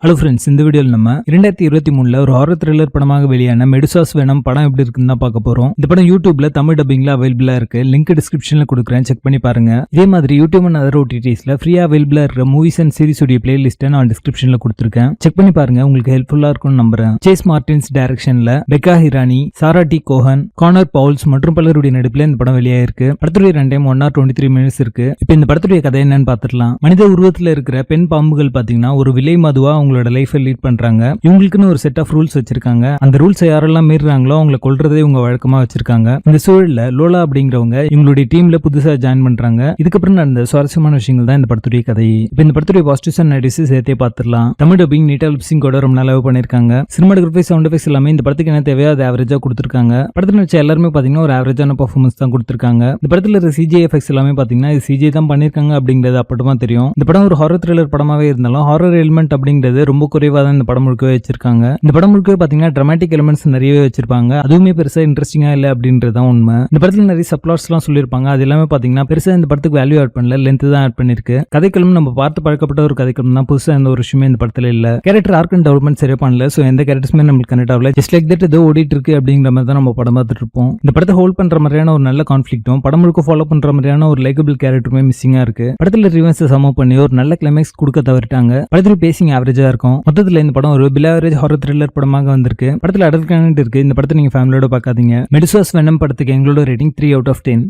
Hello friends, இந்த வீடியோவில் நம்ம 2023 ஒரு ஹாரர் த்ரில்லர் படமாக வெளியான மெடுசாஸ் வெனம் படம் எப்படி இருக்குன்னு தான் பார்க்க போறோம். இந்த படம் யூடியூப்ல தமிழ் டப்பிங்ல அவைலபிளா இருக்கு. லிங்க் டிஸ்கிரிப்ஷன்ல கொடுக்குறேன், செக் பண்ணி பாருங்க. இதே மாதிரி யூடியூப் அண்ட் அதர் ஓடிடிஸ்ல ஃப்ரீயா அவைலபிளா இருக்கிற மூவிஸ் அண்ட் சீரிஸ் உடைய பிளேலிஸ்ட்டை நான் டிஸ்கிரிப்ஷன்ல கொடுத்துருக்கேன். செக் பண்ணி பாருங்க, உங்களுக்கு ஹெல்ப்ஃபுல்லா இருக்கும்னு நம்புறேன். சேஸ் மார்டின்ஸ் டைரக்ஷன்ல பெக்கா ஹிரானி, சாரா டி கோஹன், கானர் பவுல்ஸ் மற்றும் பலருடைய நடிப்புல இந்த படம் வெளியாயிருக்கு. படத்துடைய ரன் டைம் 1 hour 23 minutes இருக்கு. இப்போ இந்த படத்துடைய கதை என்னன்னு பார்த்துடலாம். மனித உருவத்தில் இருக்கிற பெண் பாம்புகள் பாத்தீங்கன்னா ஒரு விலை மதுவா அவங்களோட லைஃபை லீட் பண்றாங்க. இவங்களுக்குன்னு ஒரு செட் ஆஃப் ரூல்ஸ் வச்சிருக்காங்க. அந்த ரூல்ஸ் யாரெல்லாம் மீறாங்களோ அவங்களை கொல்றதே இவங்க வழக்கமா வச்சிருக்காங்க. இந்த சூழல்ல லோலா அப்படிங்கிறவங்க இவங்களுடைய டீம்ல புதுசா ஜாயின் பண்றாங்க. இதுக்கப்புறம் நடந்த சுவாரஸ்யமான விஷயங்கள் தான் இந்த படத்துடைய கதை. இப்போ இந்த படத்துடைய பாசிட்டிவ்ஸ் அண்ட் நெகட்டிவ்ஸ் சேர்த்தே பார்த்துடலாம். தமிழ் டப்பிங் நீட்டா லிப்சிங் கூட ரொம்ப நல்லா பண்ணிருக்காங்க. சினிமாட்டோகிராஃபி, சவுண்ட் எஃபெக்ட்ஸ் எல்லாமே இந்த படத்துக்கு என்ன தேவையோ அது ஆவரேஜா கொடுத்திருக்காங்க. படத்துல நடிச்ச எல்லாருமே பாத்தீங்கன்னா ஒரு ஆவரேஜான பெர்ஃபார்மன்ஸ் தான் கொடுத்திருக்காங்க. இந்த படத்துல இருக்க சிஜி எஃபெக்ட்ஸ் எல்லாமே பாத்தீங்கன்னா இது சிஜி தான் பண்ணிருக்காங்க அப்படிங்கிறது அப்பட்டமா தெரியும். இந்த படம் ஒரு ஹாரர் த்ரில்லர் படமாவே இருந்தாலும் ஹாரர் எலிமெண்ட் அப்படிங்கிறது ரொம்ப குறைவா தான் இந்த படம் முழுக்கவே வச்சிருக்காங்க. இந்த படம் முழுக்கவே பாத்தீங்கன்னா ட்ராமாட்டிக் எலிமெண்ட்ஸ் நிறையவே வச்சிருப்பாங்க. அதுவுமே பெருசா இன்ட்ரெஸ்டிங்கா இல்ல அப்படின்றதுதான் உண்மை. இந்த படத்துல நிறைய சப்ளாட்ஸ் எல்லாம் சொல்லிருப்பாங்க. அது எல்லாமே பாத்தீங்கன்னா பெருசா இந்த படத்துக்கு வேல்யூ ஆட் பண்ணல, லென்த் தான் ஆட் பண்ணிருக்கு. கதைக்களம் நம்ம பார்த்து பழக்கப்பட்ட ஒரு கதைக்களம் தான், புதுசா எந்த ஒரு விஷயமே இந்த படத்துல இல்ல. கேரக்டர் ஆர்க் அண்ட் டெவலப்மெண்ட் சரியா பண்ணல. சோ எந்த கேரக்டர்ஸுமே நம்மளுக்கு கனெக்ட் ஆகல. ஜஸ்ட் லைக் தட் ஏதோ ஓடிட்டு இருக்கு அப்படிங்கிற மாதிரி தான் நம்ம படம் பார்த்துட்டு இருப்போம். இந்த படத்தை ஹோல்ட் பண்ற மாதிரியான ஒரு நல்ல கான்ஃபிளிக்டும் படம் முழுக்க ஃபாலோ பண்ற மாதிரியான ஒரு லைக்கபிள் கேரக்டருமே மிஸ்ஸிங்கா இருக்கு. படத்துல ரிவென்ஸ் சம பண்ணி ஒரு நல்ல கிளைமேக்ஸ் கொடுக்க தவறிட்டாங்க. படத்துல பேசிங் ஆவரேஜா இருக்கும். மொத்தத்துல இந்த படம் ஒரு பிலாவரேஜ் ஹாரர் த்ரில்லர் படமாக வந்திருக்கு. படத்துல அடர் கனெக்ட் இருக்கு. இந்த படத்தை நீங்க ஃபேமிலியோட பார்க்காதீங்க. மெடுசாஸ் வெனம் படத்துக்கு எங்களோட ரேட்டிங் 3 out of 10.